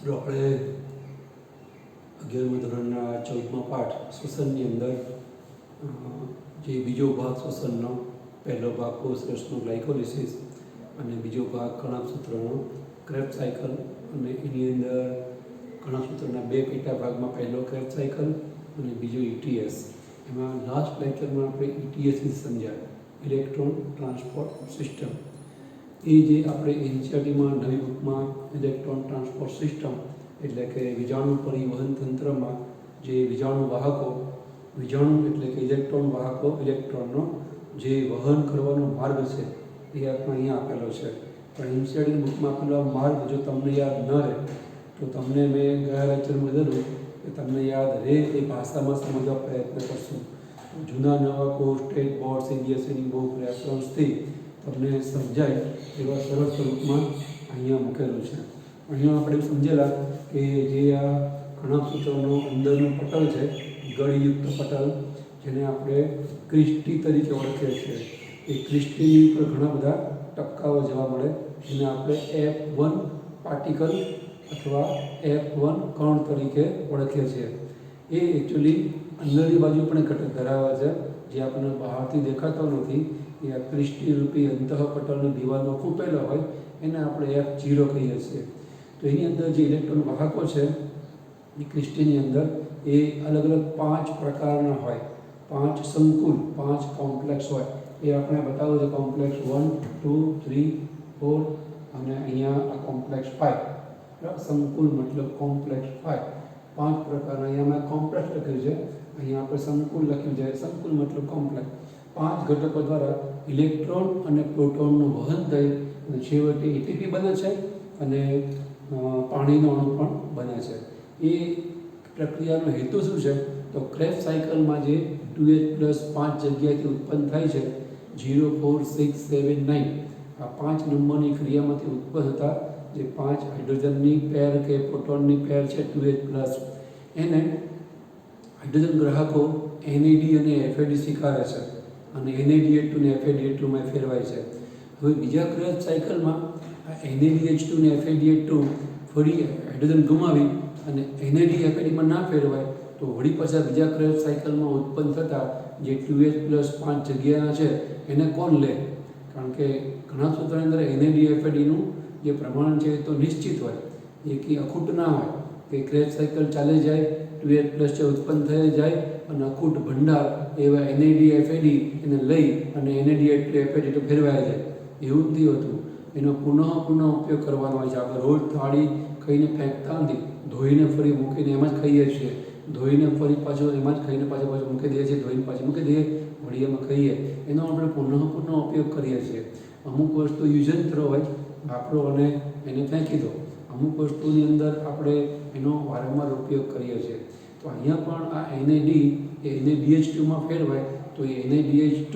મિત્રો આપણે 11મા ધોરણના 14મા પાઠ શ્વસનની અંદર જે બીજો ભાગ શ્વસનનો પહેલો ભાગ કોષરસનું ગ્લાયકોલિસિસ અને બીજો ભાગ કણાભસૂત્રનો ક્રેબ્સ સાયકલ અને એની અંદર કણાભસૂત્રના બે પેટા ભાગમાં પહેલો ક્રેબ્સ સાયકલ અને બીજો ETS. એમાં લાસ્ટ લેક્ચરમાં આપણે ETS વિશે સમજ્યા, ઇલેક્ટ્રોન ટ્રાન્સપોર્ટ સિસ્ટમ. એ જે આપણે એનસીઆરટીમાં નવી બુકમાં ઇલેક્ટ્રોન ટ્રાન્સપોર્ટ સિસ્ટમ એટલે કે વિજાણુ પરિવહન તંત્રમાં જે વિજાણુ વાહકો, વિજાણુ એટલે કે ઇલેક્ટ્રોન વાહકો, ઇલેક્ટ્રોનનો જે વહન કરવાનો માર્ગ છે એ આપણે અહીંયા આપેલો છે. પણ એનસીઆરટીની બુકમાં આપેલો માર્ગ જો તમને યાદ ન રહે તો તમને મેં ગયા લેક્ચરમાં કીધું કે તમને યાદ રહે એ ભાષામાં સમજવા પ્રયત્ન કરશું. જૂના નવા કોર્સ, સ્ટેટ બોર્ડ, CBSEની બુક રેફરન્સથી તમને સમજાય એવા સરળ સ્વરૂપમાં અહીંયા મૂકેલું છે. અહીંયા આપણે સમજેલા કે જે આ કણાભસૂત્રનો અંદરનું પટલ છે, ગળયુક્ત પટલ, જેને આપણે ક્રિસ્ટી તરીકે ઓળખીએ છીએ. એ ક્રિસ્ટીની ઉપર ઘણા બધા ટપકાઓ જોવા મળે, જેને આપણે F1 પાર્ટિકલ અથવા F1 કણ તરીકે ઓળખીએ છીએ. એ એકચ્યુઅલી અંદરની બાજુ પણ એક ઘટક ધરાવે છે જે આપણને બહારથી દેખાતો નથી. એ આ ક્રિસ્ટી રૂપી અંતઃપટલની દિવાલમાં ખૂંપેલો હોય એને આપણે F0 કહીએ છીએ. તો એની અંદર જે ઇલેક્ટ્રોન વાહકો છે એ ક્રિસ્ટીની અંદર એ અલગ અલગ 5 પ્રકારના હોય, 5 સંકુલ, 5 કોમ્પ્લેક્સ હોય. એ આપણે બતાવ્યું છે, કોમ્પ્લેક્સ 1, 2, 3, 4 અને અહીંયા આ કોમ્પ્લેક્સ 5. સંકુલ મતલબ કોમ્પ્લેક્સ 5. 5 પ્રકારના, અહીંયા મેં કોમ્પ્લેક્સ લખ્યું છે, અહીંયા આપણે સંકુલ લખ્યું છે. સંકુલ મતલબ કોમ્પ્લેક્સ. 5 ઘટકો દ્વારા ઇલેક્ટ્રોન અને પ્રોટોનનું વહન થઈ અને છેવટે એટીપી બને છે અને પાણીનો અણુ પણ બને છે. એ પ્રક્રિયાનો હેતુ શું છે? તો ક્રેબ્સ સાયકલમાં જે 2H+ 5 જગ્યાએથી ઉત્પન્ન થાય છે, 0, 4, 6, 7, 9, આ 5 નંબરની ક્રિયામાંથી ઉત્પન્ન થતા જે 5 હાઇડ્રોજનની પેર કે પ્રોટોનની પેર છે 2H+, એને હાઇડ્રોજન ગ્રાહકો NAD અને FAD સ્વીકારે છે અને NADH2 ને FADH2માં ફેરવાય છે. હવે બીજા ક્રેબ્સ સાયકલમાં આ NADH2 ને FADH2 ફરી હાઇડ્રોજન ગુમાવી અને NAD FADમાં ના ફેરવાય તો વળી પાછા બીજા ક્રેબ્સ સાયકલમાં ઉત્પન્ન થતા જે 2H+ 5 જગ્યાના છે એને કોણ લે? કારણ કે ઘણા સૂત્રની અંદર NAD FADનું જે પ્રમાણ છે તો નિશ્ચિત હોય, એ કે અખૂટ ના હોય કે ક્રેબ્સ સાયકલ ચાલે જાય, 2H+ છે ઉત્પન્ન થઈ જાય અને અખૂટ ભંડાર એવા NAD FAD એને લઈ અને NADH2 FAD ફેરવાઈ જાય. એવું જ નહીં હોતું. એનો પુનઃ ઉપયોગ કરવાનો હોય છે. આપણે રોજ થાળી ખાઈને ફેંકતા નથી, ધોઈને ફરી મૂકીને એમાં જ ખાઈએ છીએ. ધોઈને ફરી પાછું એમાં જ ખાઈને પાછું મૂકી દઈએ છીએ, ધોઈને પાછી મૂકી દઈએ, વળી એમાં ખાઈએ. એનો આપણે પુનઃ ઉપયોગ કરીએ છીએ. અમુક વસ્તુ યુઝ એન્ડ થ્રો હોય, વાપરો અને એને ફેંકી દો. અમુક વસ્તુની અંદર આપણે એનો વારંવાર ઉપયોગ કરીએ છીએ. તો અહીંયા પણ આ NAD એ NADH2માં ફેરવાય તો એ NADH2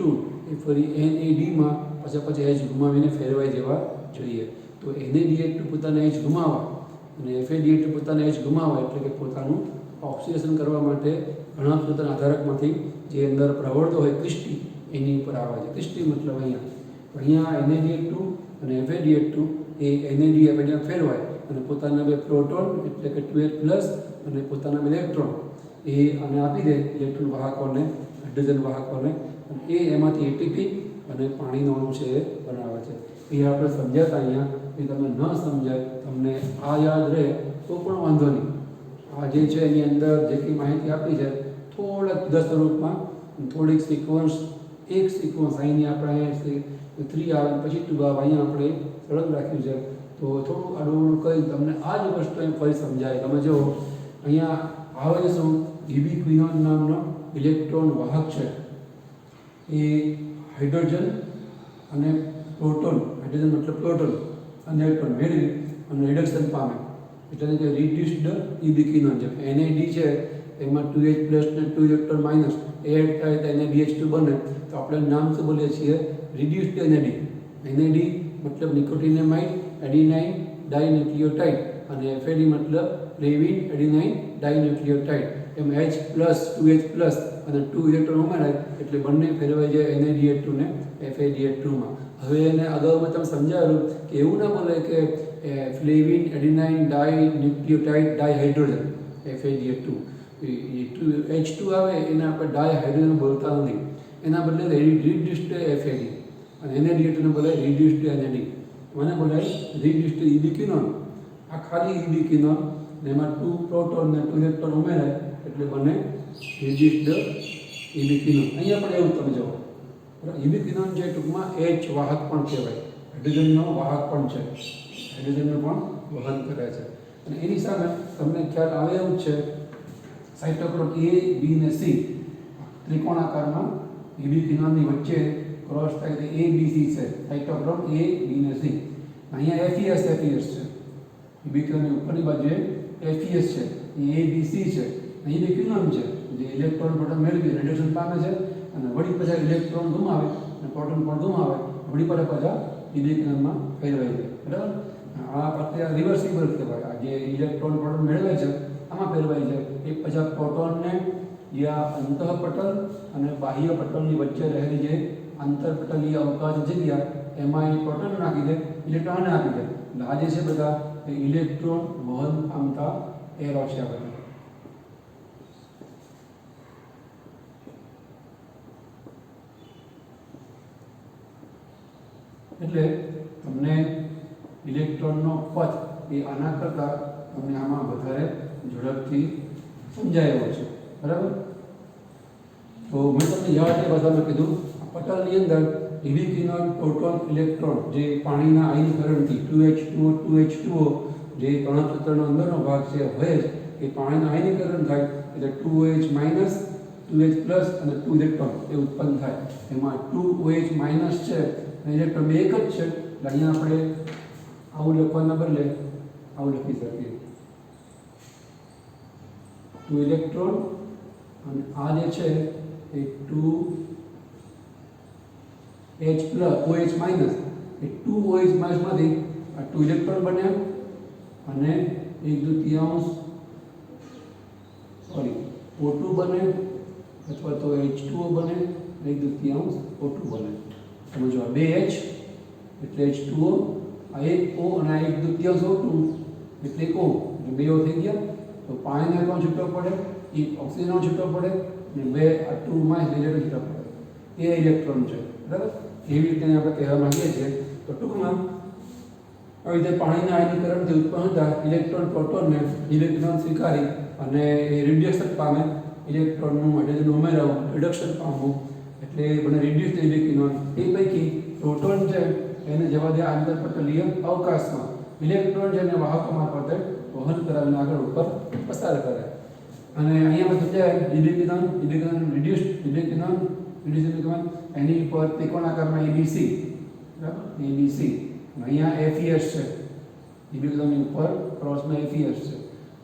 એ ફરી NADમાં પાછા H ગુમાવીને ફેરવાઈ જવા જોઈએ. તો NADH2 પોતાના H ગુમાવવા અને FADH2 પોતાના H ગુમાવવા એટલે કે પોતાનું ઓક્સિડેશન કરવા માટે ઘણા પોતાના આધારકમાંથી જે અંદર પ્રવર્તો હોય ક્રિસ્ટી એની ઉપર આવે છે. ક્રિસ્ટી મતલબ અહીંયા NADH2 અને FADH2 એ NAD FADમાં ફેરવાય અને પોતાના બે પ્રોટોન એટલે કે 2H+ અને પોતાના ઇલેક્ટ્રોન એ અને આપી દે ઇલેક્ટ્રોન વાહકોને, હાઇડ્રોજન વાહકોને, અને એ એમાંથી એટીપી અને પાણીનો અણુ છે એ બનાવે છે. એ આપણે સમજાતા અહીંયા. એ તમે ન સમજાય, તમને આ યાદ રહે તો પણ વાંધો નહીં. આ જે છે એની અંદર જેટલી માહિતી આપી છે થોડાક જુદા સ્વરૂપમાં, થોડીક સિક્વન્સ, એક સિક્વન્સ અહીંની આપણે અહીંયા 3 આવે પછી 2 આવે, અહીંયા આપણે સળંગ રાખ્યું છે. તો થોડું આડું કહી તમને આ જ વસ્તુ અહીં ફરી સમજાય. તમે જો અહીંયા આવે છે શું, યુબિક્વિનોન નામનો ઇલેક્ટ્રોન વાહક છે. એ હાઇડ્રોજન અને પ્રોટોન, હાઇડ્રોજન મતલબ પ્રોટોન અને ઇલેક્ટ્રોન મેળવી અને રિડક્શન પામે એટલે કે રિડ્યુસ્ડ યુબિક્વિનોન. જેમ NAD છે એમાં 2H+ ને 2 ઇલેક્ટ્રોન માઇનસ એડ થાય તો NADH2 બને. તો આપણે નામ શું બોલીએ છીએ? Reduced NAD. NAD મતલબ નિકોટિનેમાઇડ એડિનાઇન ડાઇન્યુક્લિયોટાઇડ અને FAD મતલબ લેવિન એડિનાઇન ડાઇન્યુક્લિયોટાઇડ. એમ H+, 2H+ અને 2 ઇલેક્ટ્રોન ઉમેરાય એટલે બંને ફેરવાઈ જાય NADH2 ને FADH2માં. હવે એને અગાઉ મેં તમે સમજાવેલું કે એવું ના બોલે કે ફ્લેવિન એડિનાઇન ડાઈ ન્યુક્લિયોટાઇડ ડાયહાઇડ્રોજન FADH2. H2 આવે એને આપણે ડાયહાઇડ્રોજન બોલતા નથી, એના બદલે રિડ્યુસ્ડ FAD અને NADH2 બોલે રિડ્યુસ્ડ NAD, મને બોલાય રિડ્યુસ્ડ ઇબિક્વિનોન. આ ખાલી ઇબિક્વિનોન ને એમાં 2 પ્રોટોન ને 2 ઇલેક્ટ્રોન ઉમેરાય એટલે બને રિડ્યુસ્ડ ઇબિક્વિનોન. અહીંયા પણ એવું તમે જુઓ, ઇબિક્વિનોન જે ટૂંકમાં H વાહક પણ કહેવાય, હાઇડ્રોજનનો વાહક પણ છે, હાઇડ્રોજનનું પણ વહન કરે છે. અને એની સામે તમને ખ્યાલ આવે એવું જ છે, સાઇટોક્રોમ A, B ને C ત્રિકોણાકારમાં ઇબિક્વિનોનની વચ્ચે ક્રોસ થાય તો ABC છે, સાઇટોક્રોમ A, B ને C. અહીંયા FES છે, ઇબિક્વિનોનની ઉપરની બાજુએ FES છે, એ ABC છે. અહીં ઇબિક્વિનોન છે જે ઇલેક્ટ્રોન પ્રોટોન મેળવી રેડિયેશન પામે છે અને વળી પાછા ઇલેક્ટ્રોન ગુમાવે અને પ્રોટોન પણ ગુમાવે, વળી પાછા ઇબિક્વિનોનમાં ફેરવાઈ જાય. બરાબર, આ પ્રક્રિયા રિવર્સિબલ કહેવાય. આ જે ઇલેક્ટ્રોન પ્રોટોન મેળવે છે આમાં ફેરવાઈ જાય, એ પછી પ્રોટોનને યા અંતઃપટલ અને બાહ્ય પટલની વચ્ચે રહેલી જે આંતરપટલીય અવકાશ જગ્યા એમાં એ પ્રોટોન નાખી દે, ઇલેક્ટ્રોનને આપી દે. એટલે આ જે છે બધા એ ઇલેક્ટ્રોન વહન પામતા એરો છે. આ બધા એટલે તમને ઇલેક્ટ્રોનનો પથ એ આના કરતાં તમને આમાં વધારે ઝડપથી સમજાયો છે. બરાબર, તો મેં તમને યાદ એ બધામાં કીધું, પટલની અંદર ઇબિક્વિનોન, પ્રોટોન, ઇલેક્ટ્રોન જે પાણીના આયનીકરણથી 2H2O 2H2O જે કણસૂત્રનો અંદરનો ભાગ છે હોય જ, એ પાણીના આયનીકરણ થાય એટલે 2OH માઇનસ 2H પ્લસ અને 2 ઇલેક્ટ્રોન એ ઉત્પન્ન થાય. એમાં 2OH માઇનસ છે અને ઇલેક્ટ્રોન બે એક જ છે, એટલે અહીંયા આપણે આવું લખવાના બદલે આવું લખી શકીએ, 2 ઇલેક્ટ્રોન અને આ જે છે એ 2H પ્લસ OH માઇનસ, એ 2OH માઇનસમાંથી આ 2 ઇલેક્ટ્રોન બન્યા અને 1/2 O2 બને અથવા તો H2O બને, 1/2 O2 બને. સમજો, આ 2H એટલે H2O, આ 1 O અને આ 1/2 O2 એટલે 1 O, એટલે 2 O થઈ ગયા. તો પાણીનો પણ છૂટો પડે, એ ઓક્સિજનનો છૂટો પડે અને 2 આ 2 માં ઇલેક્ટ્રોન છૂટો પડે, એ ઇલેક્ટ્રોન છે. બરાબર, એવી રીતે આપણે કહેવા માંગીએ છીએ. તો ટૂંકમાં આવી રીતે પાણીના આયનીકરણથી ઉત્પન્ન થતા ઇલેક્ટ્રોન પ્રોટોનને ઇલેક્ટ્રોન સ્વીકારી અને એ રિડક્શન પામે, ઇલેક્ટ્રોનનું હાઇડ્રોજન ઉમેરાવું, રિડક્શન પામવું એટલે બને રિડ્યુસ્ડ ઇબિક્વિનોન. એ પૈકી પ્રોટોન છે એને જવા દે આંતરપટલીય અવકાશમાં, ઇલેક્ટ્રોન છે એને વાહકો મારફતે વહન કરાવીને આગળ ઉપર પસાર કરે. અને અહીંયા સમજાય ઇબિક્વિનોન, રિડ્યુસ્ડ ઇબિક્વિનોન, એની ઉપર ત્રિકોણાકારમાં ABC, બરાબર, ABC. અહીંયા FES છે, ઇબિક્વિનોનની ઉપર ક્રોસમાં FES છે.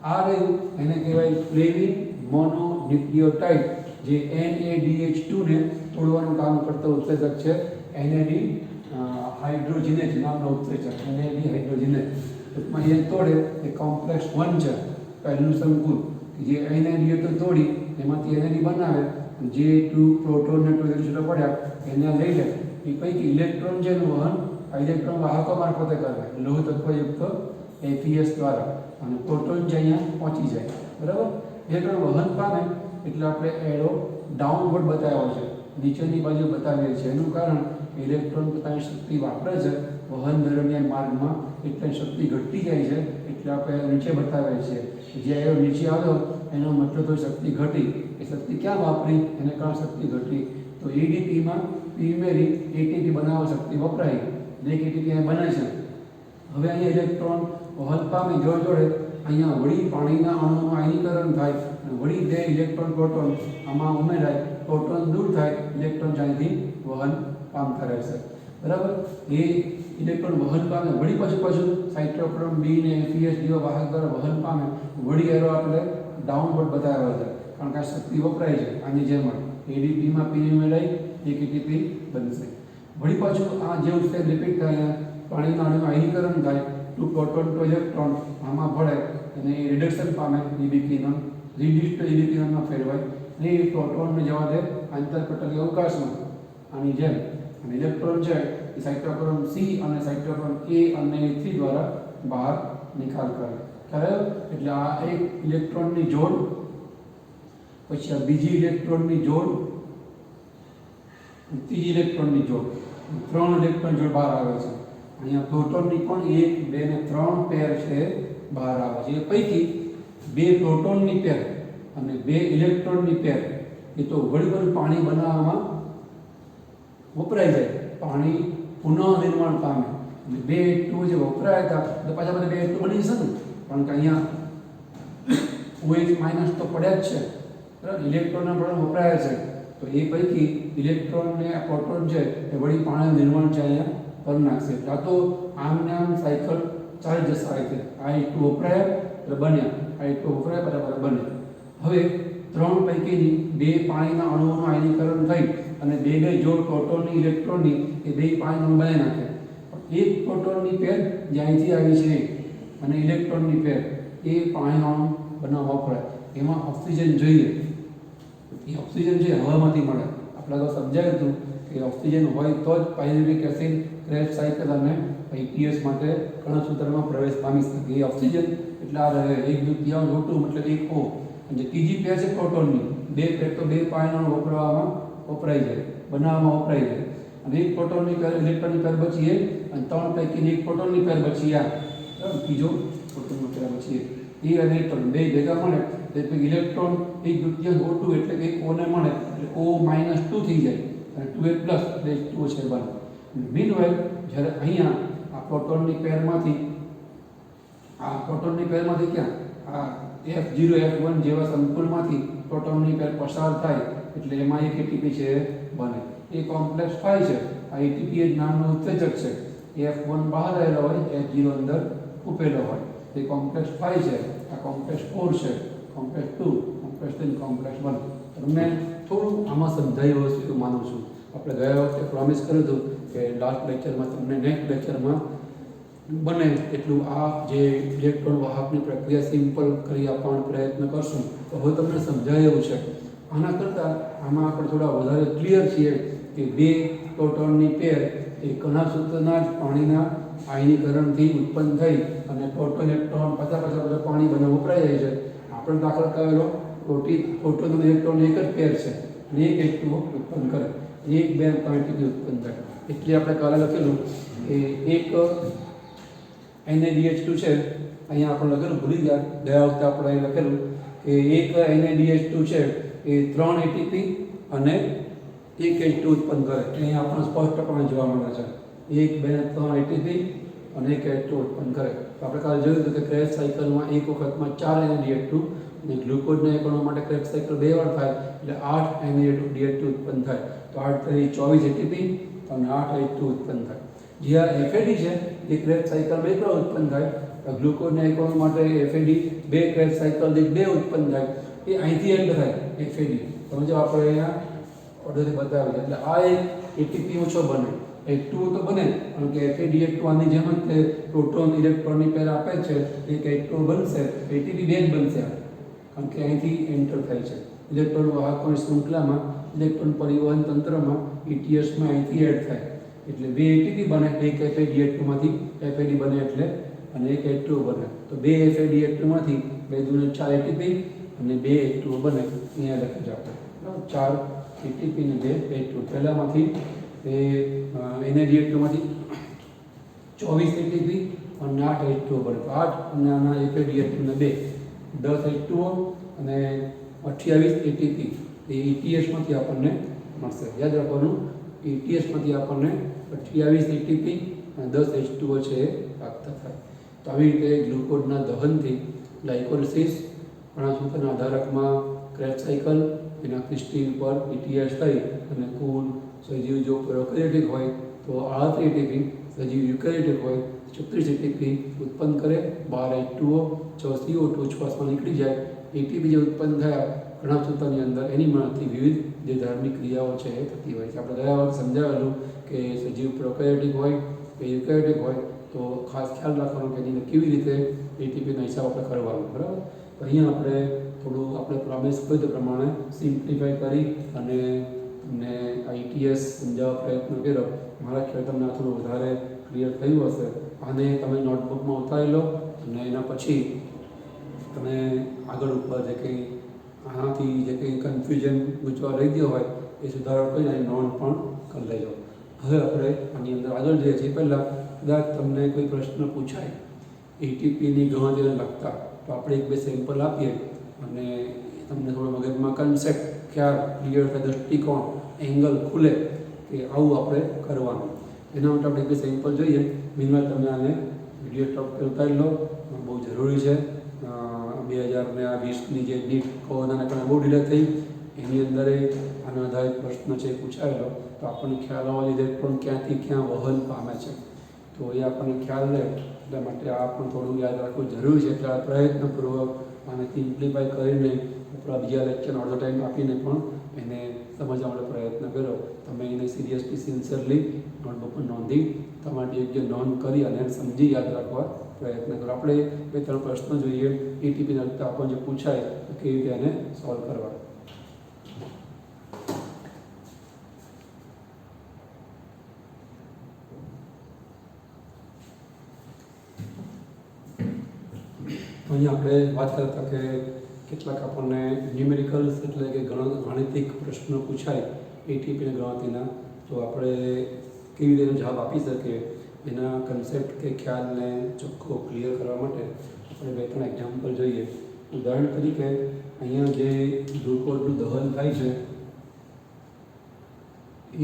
આ રહ્યું એને કહેવાય ફ્લેવિન મોનોન્યુક્લિયોટાઇડ, જે NADH2 ને તોડવાનું કામ કરતો ઉત્સેચક છે. NAD હાઇડ્રોજિનેજ નામનો ઉત્સેચક, NAD હાઇડ્રોજિનેજ. ટૂંકમાં એ તોડે એ કોમ્પ્લેક્સ 1 છે, પહેલું સંકુલ, જે NAD તોડી એમાંથી NAD બનાવે, જે 2 પ્રોટોન ને 2 ઇલેક્ટ્રોન પડ્યા એને લઈ લે. એ પૈકી ઇલેક્ટ્રોન છે એનું વહન આ ઇલેક્ટ્રોન વાહકો મારફતે કરે, લોહ તત્વયુક્ત FES દ્વારા, અને પ્રોટોન છે અહીંયા પહોંચી જાય. બરાબર, ઇલેક્ટ્રોન વહન પામે એટલે આપણે એરો ડાઉનવર્ડ બતાવ્યો છે, નીચેની બાજુ બતાવીએ છીએ. એનું કારણ ઇલેક્ટ્રોન પોતાની શક્તિ વાપરે છે વહન દરમિયાન માર્ગમાં, એટલે શક્તિ ઘટતી જાય છે, એટલે આપણે નીચે બતાવીએ છીએ. જે એરો નીચે આવ્યો એનો મતલબ તો શક્તિ ઘટી, એ શક્તિ ક્યાં વાપરી, એને કારણે શક્તિ ઘટી. તો ADPમાં પ્રીમેરી ATP બનાવવા શક્તિ વપરાય, એક ATP અહીં બને છે. હવે અહીંયા ઇલેક્ટ્રોન વહન પામી જોડે અહીંયા વળી પાણીના અણુનું આયનીકરણ થાય અને વળી 2 ઇલેક્ટ્રોન પ્રોટોન આમાં ઉમેરાય, પ્રોટોન દૂર થાય, ઇલેક્ટ્રોન ત્યાંથી વહન પામતા રહેશે. બરાબર, એ ઇલેક્ટ્રોન વહન પામે વળી પાછું સાઇટોક્રોમ B ને FES જેવા વાહક દ્વારા વહન પામે, વળી એરો આપણે ડાઉનવર્ડ બતાવ્યો છે, કારણ કે આ શક્તિ વપરાય છે. આની જેમ ADPમાં P ઉમેરાય, એક ATP બનશે. વળી પાછું આ જેવું સ્ટેપ રિપીટ થાય, પાણીના અણુનું આયનીકરણ થાય, 2 પ્રોટોન 2 ઇલેક્ટ્રોન આમાં ભળે અને એ રિડક્શન પામે, ઇબિક્વિનોન રિડ્યુસ્ડ ઇબિક્વિનોનમાં ફેરવાય. એ પ્રોટોનને જવા દે આંતરપટલીય અવકાશમાં, આની જેમ. અને ઇલેક્ટ્રોન છે એ સાઇટોક્રોમ C અને સાઇટોક્રોમ A અને A3 દ્વારા બહાર નિકાલ કરે. ખ્યાલ એટલે આ એક ઇલેક્ટ્રોનની જોડ, પછી આ બીજી ઇલેક્ટ્રોનની જોડ, ત્રીજી ઇલેક્ટ્રોનની જોડ, 3 ઇલેક્ટ્રોન જોડ બહાર આવે છે. અહીંયા પ્રોટોનની પણ 1, 2 ને 3 પેર છે બહાર આવે છે. એ પૈકી 2 પ્રોટોનની પેર અને 2 ઇલેક્ટ્રોનની પેર એ તો વળી પાણી બનાવવામાં વપરાઈ જાય, પાણી પુનઃનિર્માણ પામે. અને 2 H2O જે વપરાયા હતા તો પાછા બધા 2 H2O બની જશે ને, કારણ કે અહીંયા OH- તો પડ્યા જ છે, બરાબર. ઇલેક્ટ્રોનના પણ વપરાયા છે, તો એ પૈકી ઇલેક્ટ્રોન ને પ્રોટોન છે એ વળી પાણીનું નિર્માણ છે અહીંયા કરી નાખશે. આ તો આમને આમ સાયકલ ચાલી જશે આ રીતે. આ H2O વપરાયા એટલે બન્યા, આ H2O વપરાયા બરાબર બને. હવે 3 પૈકીની 2 પાણીના અણુઓનું આયનીકરણ થઈ અને 2 જોડ પ્રોટોનની ઇલેક્ટ્રોનની એ 2 પાણીનું બનાવી નાખે. એક પ્રોટોનની પેર જે અહીંથી આવી છે અને ઇલેક્ટ્રોનની પેર એ પાણીનો અણુ બનાવવા વપરાય. એમાં ઓક્સિજન જોઈએ. એ ઓક્સિજન છે હવામાંથી મળે. આપણે તો સમજાયું હતું કે ઓક્સિજન હોય તો જ પાયરુવેટિક એસિડ ક્રેબ્સ સાયકલ અને ETS માટે કણસૂત્રમાં પ્રવેશ પામી શકે. એ ઓક્સિજન એટલે આ રહે 1/2 O2 મતલબ 1 O. અને જે ત્રીજી પેર છે પ્રોટોનની, 2 પેર તો 2 પાણીનો વપરાવામાં વપરાઈ જાય, બનાવવામાં વપરાઈ જાય. અને એક પ્રોટોનની પેર ઇલેક્ટ્રોનની પેર બચી અને 3 પૈકીની એક પ્રોટોનની પેર બચી, આ ત્રીજો પ્રોટોનનો પેર બચી એ અને ઇલેક્ટ્રોન 2 ભેગા મળે એટલે ઇલેક્ટ્રોન 1/2 O2 એટલે કે 1 O ને મળે એટલે O-2 થઈ જાય અને 2 પ્લસ એટલે H2O છે બને. મીનવાઇલ જ્યારે અહીંયા આ પ્રોટોનની પેરમાંથી ક્યાં આ F0 F1 જેવા સંકુલમાંથી પ્રોટોનની પેર પસાર થાય એટલે એમાં એક ATP છે બને. એ કોમ્પ્લેક્સ 5 છે. આ ATP એ નામનો ઉત્સેચક છે. F1 બહાર આવેલો હોય, F0 અંદર ઉપેલો હોય. એ કોમ્પ્લેક્સ 5 છે. આ કોમ્પ્લેક્સ 4 છે, કોમ્પ્લેક્સ 2, કોમ્પ્લેક્સ 3, કોમ્પ્લેક્સ 1. તમને થોડું આમાં સમજાયું હશે એવું માનું છું. આપણે ગયા વખતે પ્રોમિસ કર્યું હતું કે લાસ્ટ લેક્ચરમાં તમને નેક્સ્ટ લેક્ચરમાં બને એટલું આ જે ઇલેક્ટ્રોન વાહકની પ્રક્રિયા સિમ્પલ કરી આપવાનો પ્રયત્ન કરશું. તો હવે તમને સમજાય એવું છે. આના કરતાં આમાં આપણે થોડા વધારે ક્લિયર છીએ કે 2 પ્રોટોનની પેર એ કણાસૂત્રના જ પાણીના આયનીકરણથી ઉત્પન્ન થઈ અને પ્રોટોન ઇલેક્ટ્રોન પાછા પાણી બનાવવા વપરાઈ જાય છે. આપણે દાખલ કરેલો પ્રોટોન અને ઇલેક્ટ્રોન એક જ પેર છે અને એક H2O ઉત્પન્ન કરે, 1, 2, 3 ATP ઉત્પન્ન થાય. એટલે આપણે કાલે લખેલું કે એક NaDH2 છે, અહીંયા આપણે લખેલું ભૂલી ગયા વખતે આપણે અહીં લખેલું કે એક NaDH2 છે એ 3 ATP અને એક H2 ઉત્પન્ન કરે. અહીંયા આપણને સ્પષ્ટપણે જોવા મળે છે 1, 2, 3 ATP અને એક H2 ઉત્પન્ન કરે. તો આપણે કાલે જોયું હતું કે ક્રેબ્સ સાયકલમાં એક વખતમાં 4 NaDH2 અને ગ્લુકોઝના એકમો માટે ક્રેબ્સ સાયકલ 2 વાર થાય એટલે 8 NaDH2 ઉત્પન્ન થાય. તો 8 × 24 ATP અને 8 H2 ઉત્પન્ન થાય. જે આ FAD છે એ ક્રેબ્સ સાયકલ 2 વાર ઉત્પન્ન થાય. ગ્લુકોઝના એકમો માટે FAD 2 ક્રેબ્સ સાયકલ દીઠ 2 ઉત્પન્ન થાય. એ અહીંથી એન્ડ થાય FAD. તમે જો આપણે અહીંયા ઓર્ડરથી બતાવ્યું એટલે આ એક ATP ઓછો બને, H2O તો બને કારણ કે FAD H2 આની જેમ જ તે પ્રોટોન ઇલેક્ટ્રોનની પેર આપે છે. એક H2O બનશે, ATP 2 જ બનશે કારણ કે અહીંથી એન્ટર થાય છે. ઇલેક્ટ્રોન વાહકોની શૃંખલામાં ઇલેક્ટ્રોન પરિવહન તંત્રમાં ETSમાં અહીંથી એડ થાય એટલે 2 ATP બને, એક FAD H2માંથી FAD બને એટલે અને એક H2O બને. તો 2 FAD H2માંથી 2 × 4 ATP અને 2 H2O બને. અહીંયા લખી જાઓ બરાબર, 4 ATP ને 2 H2O. પહેલામાંથી એ NaDH2માંથી 24 ATP અને 8 H2O બને. 8 અને આના FAD H2 ને 2 10 H2O અને 28 ATP એ ETSમાંથી આપણને મળશે. યાદ રાખવાનું, ETSમાંથી આપણને 28 ATP અને 10 H2O છે એ પ્રાપ્ત થાય. તો આવી રીતે ગ્લુકોઝના દહનથી ગ્લાયકોલિસિસ કણાસૂત્રના આધારકમાં ક્રેબ્સ સાયકલ એના ક્રિસ્ટીન પર ETS થઈ અને કુલ સજીવ જો પ્રોકેરિયોટિક હોય તો 38 ATP, સજીવ યુકેરિયોટિક હોય 36 ATP ઉત્પન્ન કરે, 12 H2O, 6 CO2 શ્વાસમાં નીકળી જાય. ATP જે ઉત્પન્ન થયા કણાસૂત્રની અંદર એની મદદથી વિવિધ જે ધાર્મિક ક્રિયાઓ છે એ થતી હોય છે. આપણે ગયા વખતે સમજાવેલું કે સજીવ પ્રોકેરિયોટિક હોય કે યુકેરિયોટિક હોય તો ખાસ ખ્યાલ રાખવાનો કે એની કેવી રીતે ATPનો હિસાબ આપણે કરવાનો, બરાબર. તો અહીંયા આપણે થોડું આપણે પ્રોમિસ કર્યું પ્રમાણે સિમ્પ્લિફાઈ કરી અને તમને ITS સમજાવવા પ્રયત્ન કર્યો. મારા ખ્યાલ તમને આ થોડું વધારે ક્લિયર થયું હશે. આને તમે નોટબુકમાં ઉતારી લો અને એના પછી તમે આગળ ઉપર જે કંઈ આનાથી જે કંઈ કન્ફ્યુઝન ગૂંચવા રહી ગયો હોય એ સુધારો કરી અને નોંધ પણ કરી લેજો. હવે આપણે આની અંદર આગળ જઈએ છીએ. પહેલાં કદાચ તમને કોઈ પ્રશ્ન પૂછાય ATPની ગણતરીને લગતા, તો આપણે એક બે સેમ્પલ આપીએ અને તમને થોડો મગજમાં કન્સેપ્ટ ખ્યાલ ક્લિયર થાય, દૃષ્ટિકોણ એંગલ ખુલે કે આવું આપણે કરવાનું. એના માટે આપણે એક બે સેમ્પલ જોઈએ. મીનવાઇલ તમે આને વિડીયો સ્ટોપ કરી ઉતારી લો, બહુ જરૂરી છે. 2020ની જે નીટ કોરોનાના કારણે બહુ ડિલે થઈ, એની અંદર આના આધારિત પ્રશ્ન છે પૂછાયેલો, તો આપણને ખ્યાલ હોવા લીધે પણ ક્યાંથી ક્યાં વહન પામે છે તો એ આપણને ખ્યાલ રહે. એટલા માટે આ પણ થોડું યાદ રાખવું જરૂરી છે. એટલે આ પ્રયત્નપૂર્વક આને સિમ્પ્લિફાઈ કરીને આપણા બીજા લેક્ચરનો અડધો ટાઈમ આપીને પણ એને સમજવા માટે પ્રયત્ન કર્યો. તમે એને સિરિયસલી સિન્સિયરલી નોટબુકમાં નોંધી તમારી યોગ્ય નોંધ કરી અને સમજી યાદ રાખવા પ્રયત્ન કરો. આપણે બે ત્રણ પ્રશ્નો જોઈએ ATPને લગતા આપણને જે પૂછાય તો કેવી રીતે એને સોલ્વ કરવા. અહીંયા આપણે વાત કરતા હતા કે કેટલાક આપણને ન્યુમેરિકલ્સ એટલે કે ગાણિતિક પ્રશ્નો પૂછાય ATPની ગણતરીના, તો આપણે કેવી રીતે જવાબ આપી શકીએ એના કન્સેપ્ટ કે ખ્યાલને ચોખ્ખો ક્લિયર કરવા માટે આપણે બે ત્રણ એક્ઝામ્પલ જોઈએ. ઉદાહરણ તરીકે અહીંયા જે ગ્લુકોઝનું દહન થાય છે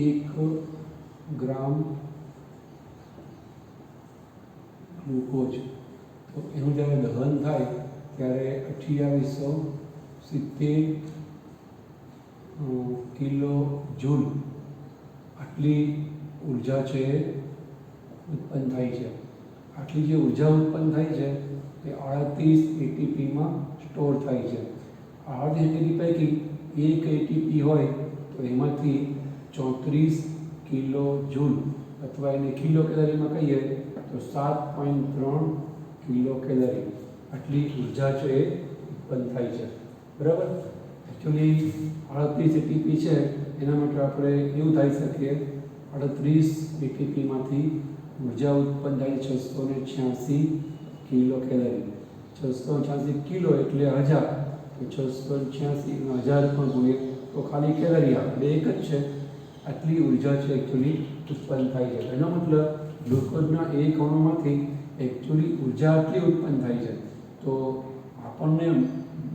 1 ગ્રામ ગ્લુકોઝ, તો એનું જ્યારે દહન થાય ત્યારે 2870 કિલો જૂલ આટલી ઉર્જા છે ઉત્પન્ન થાય છે. આટલી જે ઉર્જા ઉત્પન્ન થાય છે એ 38 ATPમાં સ્ટોર થાય છે. 38 ATP પૈકી એક ATP હોય તો એમાંથી 34 કિલો જૂલ અથવા એને કિલો કેલરીમાં કહીએ તો 7.3 કિલો કેલરી આટલી ઉર્જા છે એ ઉત્પન્ન થાય છે. બરાબર. એકચ્યુઅલી 38 ATP છે એના માટે આપણે એવું થઈ શકીએ 38 ATPમાંથી ઉર્જા ઉત્પન્ન થાય 686 કિલો કેલરી. 686 કિલો એટલે 1000, તો 686 1000 પણ ગુણીએ તો ખાલી કેલરી આવે, એક જ છે. આટલી ઉર્જા છે એકચ્યુઅલી ઉત્પન્ન થાય છે. એનો મતલબ ગ્લુકોઝના એક અણુમાંથી એકચ્યુઅલી ઉર્જા આટલી ઉત્પન્ન થાય છે. તો આપણને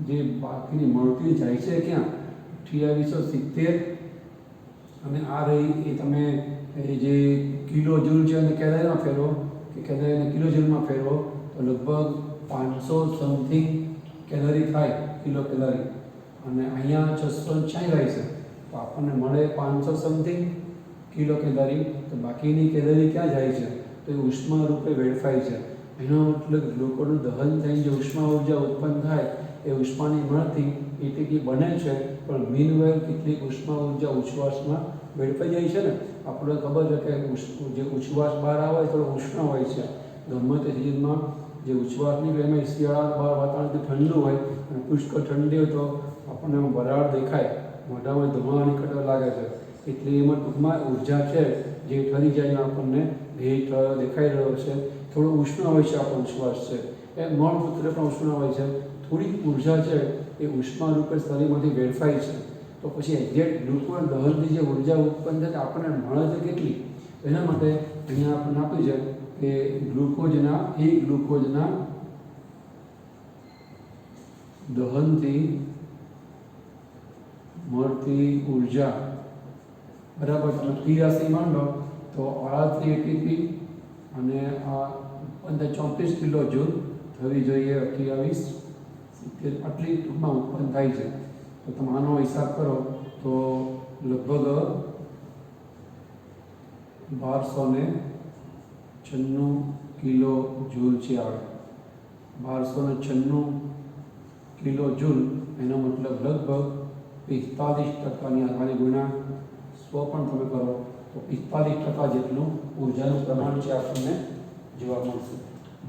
જે બાકીની મળતી જાય છે ક્યાં 2870, અને આ રહી એ તમે જે કિલો જૂલ છે અને કેલરીમાં ફેરવો કે કેલરીને કિલો જૂલમાં ફેરવો તો લગભગ 500 સમથિંગ કેલરી થાય કિલો કેલરી, અને અહીંયા 686 રહી છે તો આપણને મળે 500 સમથિંગ કિલો કેલરી. તો બાકીની કેલરી ક્યાં જાય છે તો એ ઉષ્મા રૂપે વેડફાય છે. એનો મતલબ ગ્લુકોઝનું દહન થઈને જે ઉષ્મા ઉર્જા ઉત્પન્ન થાય એ ઉષ્માની મળતી ATP બને છે, પણ મીનવાઇલ કેટલીક ઉષ્મા ઉર્જા ઉચ્છ્વાસમાં વેડફાઈ જાય છે ને. આપણે ખબર છે કે જે ઉચ્છ્વાસ બહાર આવે તો ઉષ્ણ હોય છે. ગમે તે સિઝનમાં જે ઉચ્છ્વાસ નીકળે એમાં શિયાળા બહાર વાતાવરણ ઠંડુ હોય અને પુષ્કળ ઠંડી હોય તો આપણને વરાળ દેખાય, મોઢામાં ધુમાડા નીકળવા લાગે છે. એટલે એમાં ટૂંકમાં ઉર્જા છે જે ઠરી જાય આપણને ધ્યેય દેખાઈ રહ્યો છે. થોડો ઉષ્ણ હોય છે આપણો ઉચ્છ્વાસ છે એ મળમૂત્ર પણ ઉષ્ણ હોય છે. થોડીક ઉર્જા છે એ ઉષ્મા રૂપે શરીરમાંથી વેડફાય છે. તો પછી એક્ઝેક્ટ ગ્લુકોઝ દહનથી જે ઉર્જા ઉત્પન્ન થાય આપણને મળે છે કેટલી, એના માટે અહીંયા આપણને આપ્યું છે કે ગ્લુકોઝના દહનથી મળતી ઉર્જા બરાબર. તમે P80 માન લો તો 38 ATP અને આ 34 કિલો જૂલ થવી જોઈએ. 28 આટલી ટૂંકમાં ઉત્પન્ન થાય છે. તો તમે આનો હિસાબ કરો તો લગભગ 1296 કિલો જૂલ છે આવે. 1296 કિલો જૂલ, એનો મતલબ લગભગ 45%ની આની ગુણ્યા 100 પણ તમે કરો તો 45% જેટલું ઉર્જાનું પ્રમાણ છે આપણને જોવા મળશે.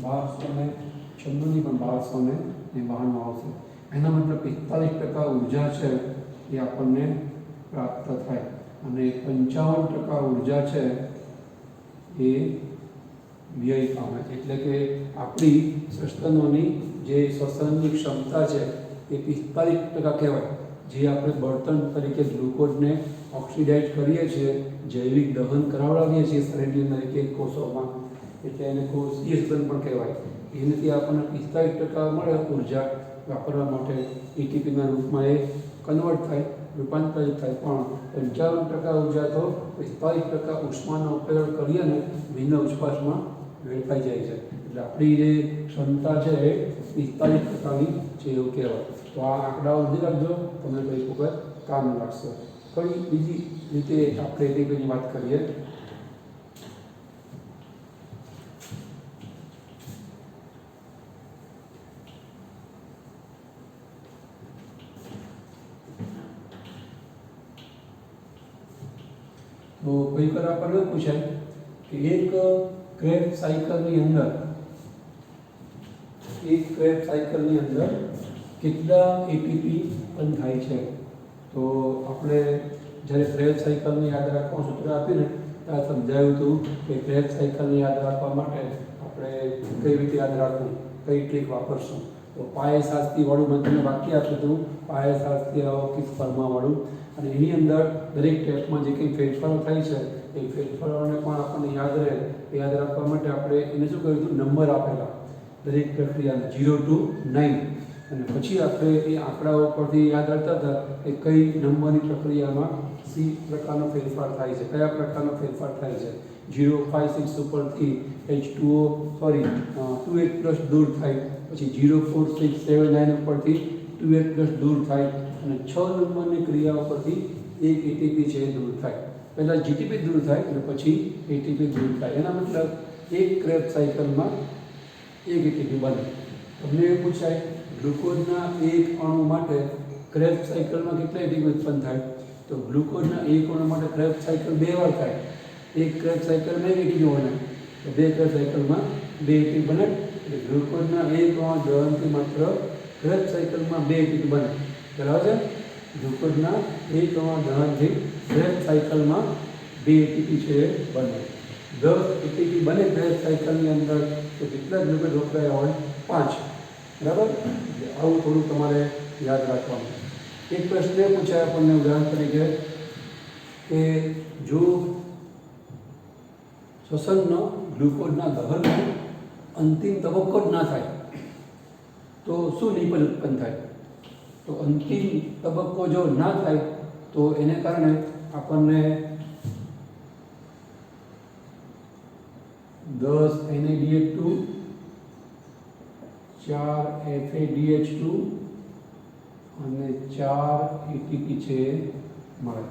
1296 પણ 1292 આવશે. એના મતલબ 45% ઉર્જા છે એ આપણને પ્રાપ્ત થાય. અને 55% ઉર્જા છે એ વ્યય પામે છે. એટલે કે આપણી સસ્તનોની જે શ્વસનની ક્ષમતા છે એ 45% કહેવાય. જે આપણે બળતણ તરીકે ગ્લુકોઝને ઓક્સિડાઇઝ કરીએ છીએ, જૈવિક દહન કરાવડાવીએ છીએ શરીરની અંદર એક કોષોમાં, એટલે એને કોષીય શ્વસન પણ કહેવાય. એનાથી આપણને 45% મળે ઉર્જા વાપરવા માટે, એટીપીના રૂપમાં એ કન્વર્ટ થાય, રૂપાંતરિત થાય. પણ 55% ઉર્જા તો 45% ઉષ્માનો ઉપયોગ કરીએ ને ભિન્ન ઉચ્છ્વાસમાં વેડફાઈ જાય છે. એટલે આપણી જે ક્ષમતા છે એ 45%ની છે એવું કહેવાય. તો આ આંકડાઓ લીધી રાખજો, તમને કઈ વખત કામ લાગશે. કઈ બીજી રીતે આપણે એટીપીની વાત કરીએ. તો કઈ વાર આપણને પૂછાય કે એક ક્રેબ્સ સાયકલની અંદર કેટલા એટીપી ઉત્પન્ન થાય છે. તો આપણે જ્યારે ક્રેબ્સ સાયકલને યાદ રાખવાનું સૂત્ર આપીને ત્યારે સમજાવ્યું હતું કે ક્રેબ્સ સાયકલને યાદ રાખવા માટે આપણે કઈ રીતે યાદ રાખવું, કઈ ટ્રીક વાપરશું. તો પાય શાસ્ત્રી વાળું મેં તમને વાક્ય આપ્યું હતું, પાય શાસ્ત્રી આવો કિસ વાળું, અને એની અંદર દરેક ટેપમાં જે કંઈ ફેરફારો થાય છે એ ફેરફારોને પણ આપણને યાદ રાખવા માટે આપણે એને શું કર્યું હતું, નંબર આપેલા દરેક પ્રક્રિયાને 0 to 9, અને પછી આપણે એ આંકડાઓ પરથી યાદ રાખતા હતા કે કઈ નંબરની પ્રક્રિયામાં સી પ્રકારનો ફેરફાર થાય છે, કયા પ્રકારનો ફેરફાર થાય છે. 0, 5, 6 ઉપરથી H2O 2H+ દૂર થાય, પછી 0, 4, 6, 7, 9 ઉપરથી 2H+ દૂર થાય, અને 6 નંબરની ક્રિયાઓ પરથી એક એટીપી છે દૂર થાય. પહેલાં જીટીપી દૂર થાય અને પછી એટીપી દૂર થાય. એના મતલબ એક ક્રેબ્સ સાયકલમાં એક એટીપી બને. તમને એ પૂછાય ગ્લુકોઝના એક અણુ માટે ક્રેબ્સ સાયકલમાં કેટલા એટીપી ઉત્પન્ન થાય. તો ગ્લુકોઝના એક અણુ માટે ક્રેબ્સ સાયકલ 2 વાર થાય. એક ક્રેબ્સ સાયકલમાં એક એટીપી બને, તો 2 ક્રેબ્સ સાયકલમાં 2 એટીપી બને. એટલે ગ્લુકોઝના એક અણુ દહનથી માત્ર ક્રેબ્સ સાયકલમાં 2 એટીપી બને. બરાબર છે. ગ્લુકોઝના એક અણુ દહનથી ક્રેબ્સ સાયકલમાં 2 એટીપી છે બને. 10 એટીપી બને ક્રેબ્સ સાયકલની અંદર, તો કેટલા ગ્લુકોઝ વપરાયા હોય? 5. બરાબર. આવું થોડું તમારે યાદ રાખવાનું. એક પ્રશ્ન એ પૂછાય આપણને ઉદાહરણ તરીકે કે જો શ્વસનનો ગ્લુકોઝના દહનનો અંતિમ તબક્કો જ ના થાય તો શું નિપજ ઉત્પન્ન થાય. તો અંતિમ તબક્કો જો ના થાય તો એને કારણે આપણને 10 NaDH2, 4 FADH2 અને 4 એટીપી છે મળે.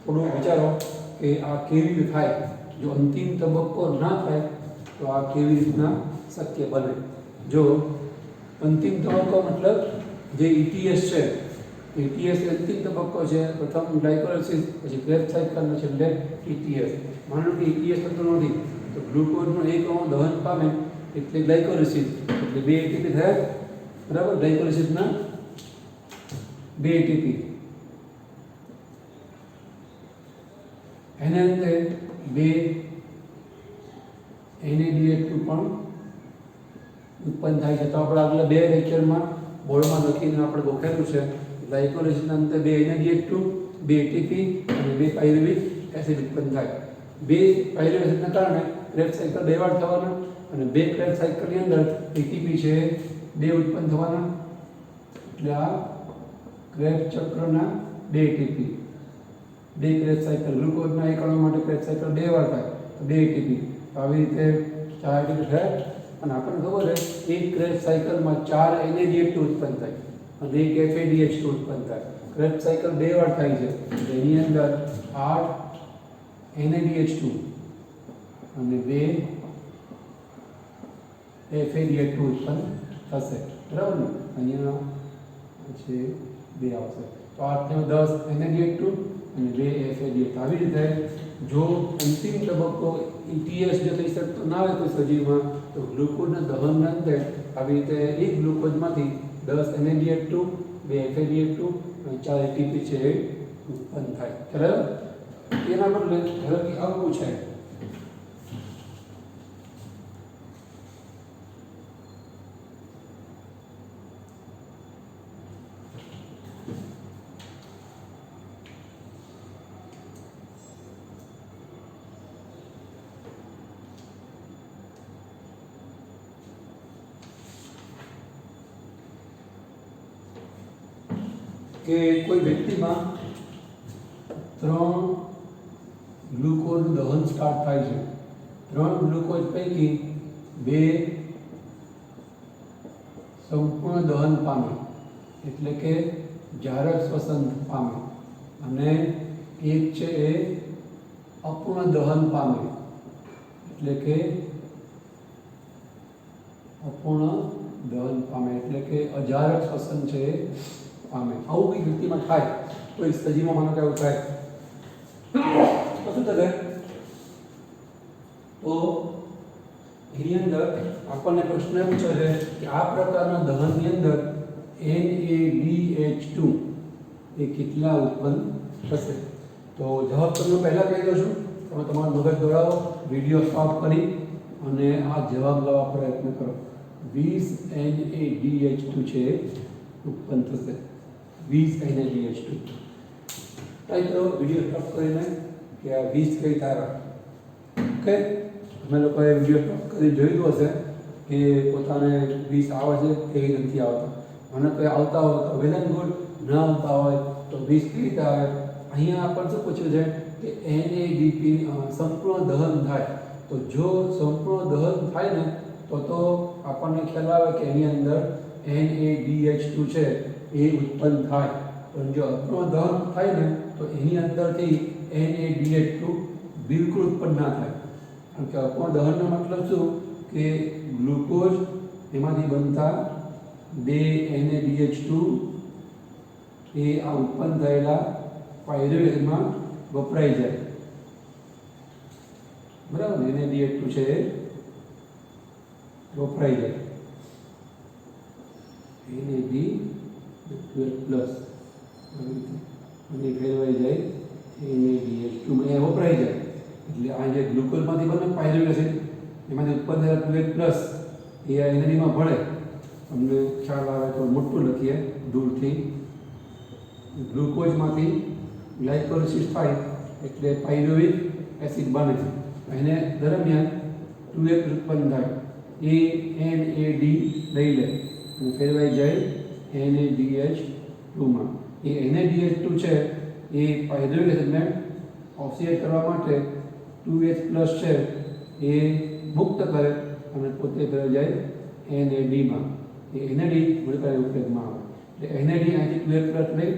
થોડું વિચારો કે આ કેવી રીતે થાય. જો અંતિમ તબક્કો ના થાય તો આ કેવી રીતના શક્ય બને. જો અંતિમ તબક્કો મતલબ જે ETS છે, ETS અંતિમ તબક્કો છે. પ્રથમ ગ્લાયકોલિસિસ, પછી ક્રેબ્સ સાયકલ અને છેલ્લે ETS. માનો કે ETS થતો નથી તો ગ્લુકોઝનો એક અણુ દહન પામે એટલે ગ્લાયકોલિસિસ, એટલે 2 એટીપી થયા. બરાબર. ગ્લાયકોલિસિસના 2 એટીપી. એને અંતે 2 NaDH2 પણ ઉત્પન્ન થાય છે. તો આપણે આગલા 2 લેક્ચરમાં બોર્ડમાં લખીને આપણે ગોખેલું છે. ગ્લાયકોલિસિસના અંતે 2 NaDH2, 2 એટીપી અને 2 પાયરુવિક એસિડ ઉત્પન્ન થાય. 2 પાયરુવિક એસિડના કારણે ક્રેબ્સ સાયકલ 2 વાર થવાના, અને 2 ક્રેબ્સ સાયકલની અંદર એટીપી છે 2 ઉત્પન્ન થવાના. એટલે આ ક્રેબ્સ ચક્રના 2 એટીપી. 2 ક્રેબ્સ સાયકલ, ગ્લુકોઝના એક અણુ માટે ક્રેબ્સ સાયકલ 2 વાર થાય તો 2 એટીપી. આવી રીતે 4 એટીપી થાય. અને આપણને ખબર છે એક ક્રેબ્સ સાયકલમાં 4 NaDH2 ઉત્પન્ન થાય અને 1 FADH2 ઉત્પન્ન થાય. ક્રેબ્સ સાયકલ 2 વાર થાય છે એટલે એની અંદર 8 NaDH2 અને 2 FADH2 ઉત્પન્ન થશે. બરાબર ને. અહીંયા પછી 2 આવશે તો 8 ને 10 NaDH2 અને 2 FADH2. આવી રીતે જો અંતિમ તબક્કો ETS જો થઈ શકતો ના હોય કોઈ સજીવમાં તો ગ્લુકોઝના દહનના અંતે આવી રીતે એક ગ્લુકોઝમાંથી 10 NaDH2, 2 FADH2 અને 4 એટીપી છે ઉત્પન્ન થાય. બરાબર. એના બદલે ધારો કે આવું પૂછાય કે કોઈ વ્યક્તિમાં 3 ગ્લુકોઝ દહન સ્ટાર્ટ થાય છે. 3 ગ્લુકોઝ પૈકી 2 સંપૂર્ણ દહન પામે એટલે કે જારક શ્વસન પામે અને એક છે એ અપૂર્ણ દહન પામે એટલે કે અપૂર્ણ દહન પામે એટલે કે અજારક શ્વસન છે એ પામે. આવું કોઈ વ્યક્તિમાં થાય તો એ સજીવમાં માનો કે આવું થાય તો શું થશે? તો એની અંદર આપણને પ્રશ્ન એ પૂછે છે કે આ પ્રકારના દહનની અંદર NADH2 એ કેટલા ઉત્પન્ન થશે? તો જવાબ તમને પહેલાં કહી દઉં છું. તમે તમારું મગજ દોડાવો, વિડીયો સ્ટોપ કરી અને આ જવાબ લાવવા પ્રયત્ન કરો. 20 NADH2 છે ઉત્પન્ન થશે. 20 NADH2 ટ્રાય કરો વિડીયો સ્ટોપ કરીને કે આ 20 કઈ તારા. ઓકે, તમે લોકોએ વિડીયો સ્ટોપ કરી જોયેલું હશે કે પોતાને 20 આવે છે કે નથી આવતા. મને કોઈ આવતા હોય તો વેલ એન્ડ ગુડ, ન આવતા હોય તો 20 કઈ રીતે આવે. અહીંયા આપણને શું પૂછ્યું છે કે NADP સંપૂર્ણ દહન થાય. તો જો સંપૂર્ણ દહન થાય ને તો આપણને ખ્યાલ આવે કે એની અંદર NADH2 છે એ ઉત્પન્ન થાય. પણ જો અપૂર્ણ દહન થાય ને તો એની અંદરથી NADH2 બિલકુલ ઉત્પન્ન ના થાય. કારણ કે અપૂર્ણ દહનનો મતલબ શું કે ગ્લુકોઝ એમાંથી બનતા 2 NADH2 એ આ ઉત્પન્ન થયેલા પાયરુવેટમાં વપરાઈ જાય. બરાબર, NADH2 છે એ વપરાઈ જાય. NAD12 અને ફેરવાઈ જાય NADH2 માં એ વપરાઈ જાય. એટલે આ જે ગ્લુકોઝમાંથી બને પાયરુવેટ એસિડ એમાંથી ઉત્પન્ન થયેલા 12+ એ NAD માં ભળે. તમને ખ્યાલ આવે તો મોટું લખીએ દૂરથી. ગ્લુકોઝમાંથી ગ્લાયકોલિસિસ થાય એટલે પાયરુવેટ એસિડ બને છે. એને દરમિયાન 2H ઉત્પન્ન થાય. એ NAD લઈ લે અને ફેરવાઈ જાય NADH2 માં. એ NADH2 છે એ પાયરુવેટ એસિડને ઓક્સિડેટ કરવા માટે 2H+ છે એ મુક્ત કરે અને પોતે ફેરવાઈ જાય NAD માં. એ NAD મળતા ઉપયોગમાં આવે. એટલે NAD અહીંથી 2H+ લઈ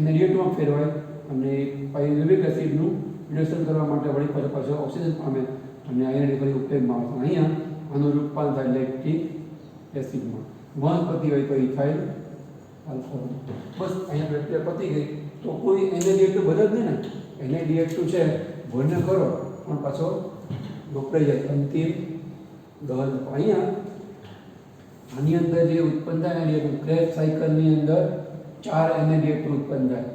NADH2 માં ફેરવાય અને પાયરુવેટ એસિડનું રિડક્શન કરવા માટે વળી પાછો ઓક્સિજન પામે અને NAD ફરી ઉપયોગમાં આવે. અહીંયા આનું રૂપાંતર થાય લેક્ટિક એસિડમાં. વનસ્પતિ હોય તો ઇથાઇલ આલ્કોહોલ. બસ અહીંયા પ્રક્રિયા પતી ગઈ. તો કોઈ NADH2 બને જ નહીં ને. NADH2 છે ભરને કરો પણ પાછો વપરાઈ જાય અંતિમ દહન. અહીંયા આની અંદર જે ઉત્પન્ન થાય ક્રેબ સાયકલની અંદર 4 NADH2 ઉત્પન્ન થાય.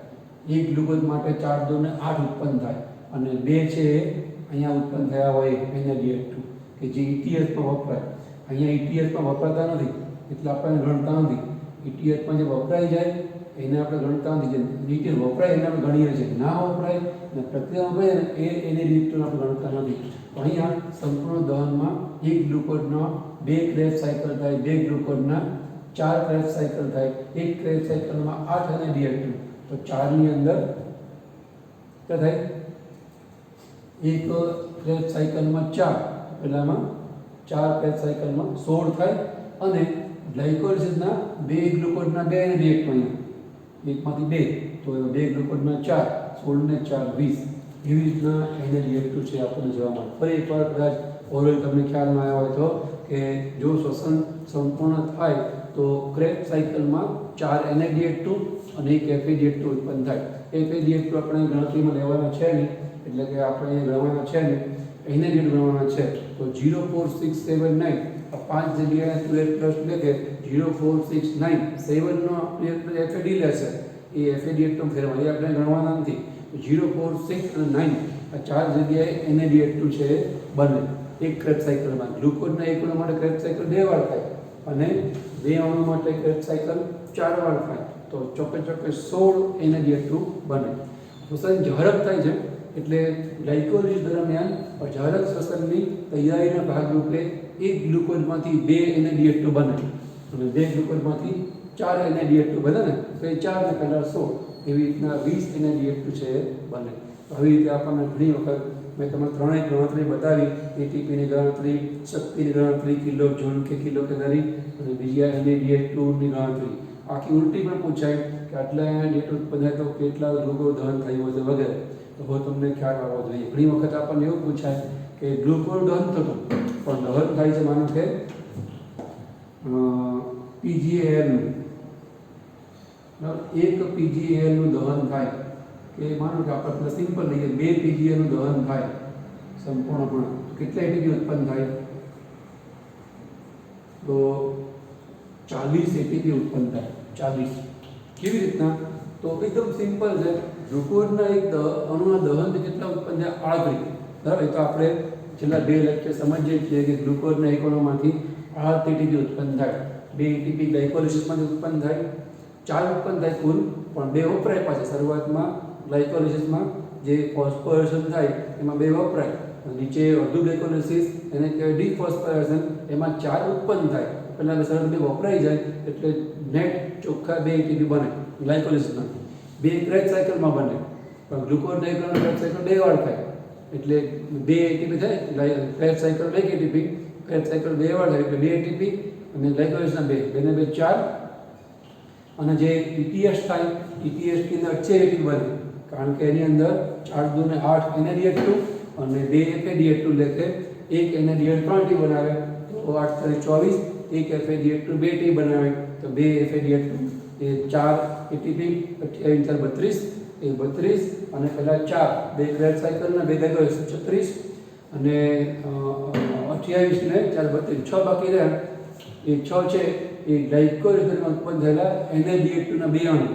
એક ગ્લુકોઝ માટે 4 2 ને 8 ઉત્પન્ન થાય અને 2 છે અહીંયા ઉત્પન્ન થયા હોય NADH2 કે જે ETSમાં વપરાય. અહીંયા ETSમાં વપરાતા નથી એટલે આપણે ગણતા નથી. ETSમાં જે વપરાઈ જાય એને આપણે ગણતા નથી. જે ETS વપરાય એને આપણે ગણીએ છીએ. ના વપરાય અને પ્રક્રિયામાં વપરાય એ NADH2 આપણે ગણતા નથી. તો અહીંયા સંપૂર્ણ દહનમાં એક ગ્લુકોઝના 2 ક્રેબ સાયકલ થાય, 2 ગ્લુકોઝના 4 ક્રેબ સાયકલ થાય. એક ક્રેબ સાયકલમાં 8 NADH2 તો 4 ની અંદર क्या થાય? એક ક્રેબ સાયકલમાં 4 પહેલામાં 4 ક્રેબ સાયકલમાં 16 થાય અને ગ્લાયકોલિસિસના 2 ગ્લુકોઝના 2 NADH2 એકમાંથી 2 તો 2 ગ્લુકોઝના 4 16 ને 4 20 એવી રીતના NADH2 છે આપણને જોવા મળે. ફરી એકવાર કદાચ ઓરલ તમને ખ્યાલ ન આવ્યો હોય તો કે જો શ્વસન સંપૂર્ણ થાય તો ક્રેબ સાયકલમાં 4 NADH2 અને એક FADH2 ઉત્પન્ન થાય. FADH2 આપણે ગણતરીમાં લેવાના છે નહીં એટલે કે આપણે ગણવાના છે નહીં. NADH2 ગણવાના છે તો 04679 આ 5 જગ્યાએ 2H+ લેકે 04697 નો FAD લેશે. એ FADH2 ફેરવા એ આપણે ગણવાના નથી. 0, 4, 6 અને 9 આ 4 જગ્યાએ NaDH2 છે બને એક ક્રેબ્સ સાયકલમાં. ગ્લુકોઝના એક અણુ માટે ક્રેબ્સ સાયકલ 2 વાર થાય અને 2 અણુ માટે ક્રેબ્સ સાયકલ 4 વાર થાય, તો ચોક્કસ 16 NaDH2 બને. શ્વસન ઝડપ થાય છે એટલે ગ્લાયકોલિસિસ દરમિયાન અજારક શ્વસનની તૈયારીના ભાગરૂપે એક ગ્લુકોઝમાંથી 2 NaDH2 બને અને 2 ગ્લુકોઝમાંથી 4 NaDH2 બને ને તો એ 4 ને પહેલાં 16 એવી રીતના 20 NaDH2 છે બને. આવી રીતે આપણને ઘણી વખત મેં તમને ત્રણેય ગણતરી બતાવી, એટીપીની ગણતરી, શક્તિની ગણતરી, કિલો જૂલ કે કિલો કેલરી અને બીજા NaDH2ની ગણતરી. આખી ઉલટી પણ પૂછાય કે આટલા NaDH2 ઉત્પન્ન થાય તો કેટલા ગ્લુકોઝ દહન થયું હશે વગેરે, તો હવે તમને ખ્યાલ આવવો જોઈએ. ઘણી વખત આપણને એવું પૂછાય કે ગ્લુકોઝ દહન થતું પણ દહન થાય છે માનો કે PGALનું, એક PGALનું દહન થાય કે માનો કે આપણે સિમ્પલ લઈએ 2 PGALનું દહન થાય સંપૂર્ણપણે, કેટલા એટીપી ઉત્પન્ન થાય? તો 40 એટીપી ઉત્પન્ન થાય. 40 કેવી રીતના? તો એકદમ સિમ્પલ છે. ગ્લુકોઝના એક અણુના દહનથી કેટલા ઉત્પન્ન થાય? 38. બરાબર, એ તો આપણે છેલ્લા 2 લેક્ચર સમજીએ છીએ કે ગ્લુકોઝના એક અણુમાંથી 38 એટીપી ઉત્પન્ન થાય. 2 એટીપી ગ્લાયકોલિસિસમાંથી ઉત્પન્ન થાય, 4 ઉત્પન્ન થાય કુલ, પણ 2 વપરાય પાછા. શરૂઆતમાં ગ્લાયકોલિસિસમાં જે ફોસ્ફોરેશન થાય એમાં 2 વપરાય, નીચે અડધું ગ્લાયકોલિસિસ એને કહેવાય ડિફોસ્ફોરેશન, એમાં 4 ઉત્પન્ન થાય. પહેલાં સરળ 2 વપરાઈ જાય એટલે નેટ ચોખ્ખા 2 એટીપી બને ગ્લાયકોલિસિસમાં. 2 ક્રેબ્સ સાયકલમાં બને, પણ ગ્લુકોઝના એક અણુ ક્રેબ્સ સાયકલ 2 વાર થાય એટલે 2 એટીપી થાય. Crabs cycle 2 ATP, crabs cycle 2 વાર થાય એટલે 2 એટીપી અને ગ્લાયકોલિસિસના 2 ને 2 4. અને જે ETS થાય, ETSની અંદર 6 એટીપી બને, કારણ કે એની અંદર 4 2 ને 8 NaDH2 અને 2 FADH2 એટલે કે 1 NaDH 3 ટી બનાવે તો 8 × 24, 1 FADH2 2 ટી બનાવે તો 2 FADH2 એ 4 એટીપી, 28 × 32 એ 32 અને પહેલા 4 2 ક્રેબ્સ સાયકલના 2 ગ્લાયકોલિસિસ 36 અને 28 ને 4 32 6 બાકી રહ્યા. એ 6 છે એ ગ્લાયકોલિસિસમાં ઉત્પન્ન થયેલા NaDH2 ના 2 અણુ,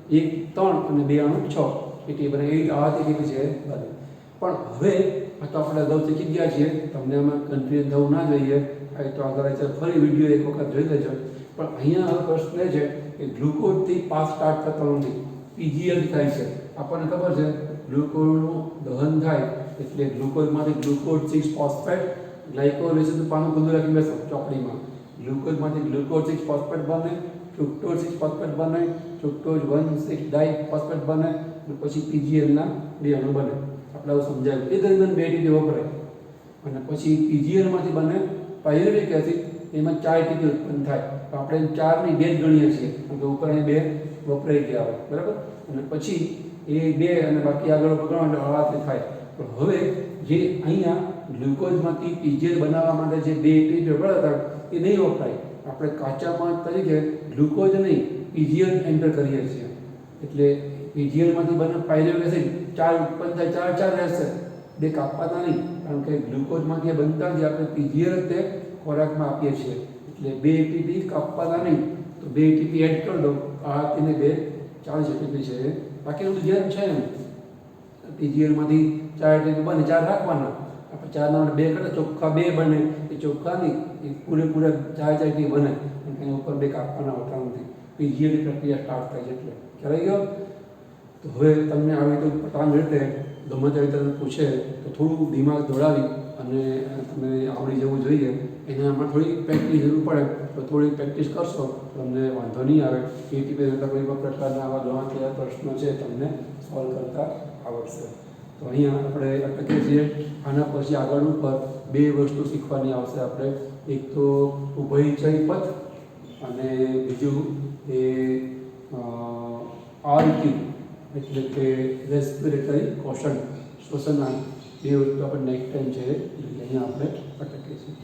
1 3 અને 2 અણુ 6 એટીપી બને. એ 8 એટીપી છે બને. પણ હવે આ તો આપણે અગાઉ શીખી ગયા છીએ, તમને આમાં કન્ફ્યુઝન થવું ના જોઈએ. આ તો આગળ ફરી વિડીયો એક વખત જોઈ લેજો. પણ અહીંયા હવે પ્રશ્ન એ છે કે ગ્લુકોઝથી પાસ સ્ટાર્ટ થતો નથી, PGL થાય છે. આપણને ખબર છે ગ્લુકોઝનું દહન થાય એટલે ગ્લુકોઝમાંથી ગ્લુકોઝ 6 ફોસ્ફેટ, ગ્લાયકોલિસિસ પાનું ખુલ્લું રાખી બેસો ચોકડીમાં, ગ્લુકોઝમાંથી ગ્લુકોઝ 6 ફોસ્ફેટ બને, ફ્રુક્ટોઝ 6 ફોસ્ફેટ બને, ફ્રુક્ટોઝ 1,6 ડાઈ ફોસ્ફેટ બને અને પછી PGLના 2 અણુ બને. આપણે આવું સમજાવ્યું. એ દરમિયાન 2 એટીપી વપરાય અને પછી PGLમાંથી બને પાયરુવેટિક એસિડ, એમાં 4 એટીપી ઉત્પન્ન થાય. તો આપણે 4 ની 2 જ ગણીએ છીએ કારણ કે ઉપર 2 વપરાઈ ગયા હોય, બરાબર. અને પછી એ 2 અને બાકી આગળ ગણો એટલે 38 થાય. પણ હવે જે અહીંયા ગ્લુકોઝમાંથી PGL બનાવવા માટે જે 2 એટીપી વપરાતા એ નહીં વપરાય. આપણે કાચા માલ તરીકે ગ્લુકોઝ નહીં PGL એન્ટર કરીએ છીએ એટલે PGLમાંથી બને પાયરુવેટિક એસિડ 4 ઉત્પન્ન થાય, 4 રહેશે, 2 કાપવાના નહીં, કારણ કે ગ્લુકોઝમાંથી બનતા જ આપણે PGL જ તે ખોરાકમાં આપીએ છીએ એટલે 2 એટીપી કાપવાના નહીં. તો 2 એટીપી એડ કરી દો, આ તેને 2 40 એટીપી છે. બાકી બધું જેમ છે એમ PGLમાંથી 4 એટીપી બને, 4 રાખવાના. આપણે 4 ના 2 કરે ચોખ્ખા 2 બને, એ ચોખ્ખા નહીં, એ પૂરેપૂરા 4 એટીપી બને અને એના ઉપર 2 કાપવાના હોતા નથી. PGLની પ્રક્રિયા સ્ટાર્ટ થાય છે એટલે ખ્યાલ આવી ગયો. તો હવે તમને આવી રીતે પતાન રીતે ગમે તે રીતે પૂછે તો થોડું દિમાગ દોડાવી અને તમે આવડી જવું જોઈએ. એનામાં થોડી પ્રેક્ટિસ જરૂર પડે તો થોડી પ્રેક્ટિસ કરશો તો તમને વાંધો નહીં આવે. એટીપી કરતાં કોઈ પણ પ્રકારના આવા ગણતરીના પ્રશ્નો છે તમને સોલ્વ કરતા આવડશે. તો અહીંયા આપણે અટકીએ છીએ. આના પછી આગળ ઉપર 2 વસ્તુ શીખવાની આવશે આપણે. એક તો ઉભયચય પથ અને બીજું એ RQ એટલે કે રેસ્પિરેટરી કોશન, શ્વસનના. 2 વસ્તુ આપણે નેક્સ્ટ ટાઈમ છે એટલે અહીંયા આપણે અટકીએ છીએ.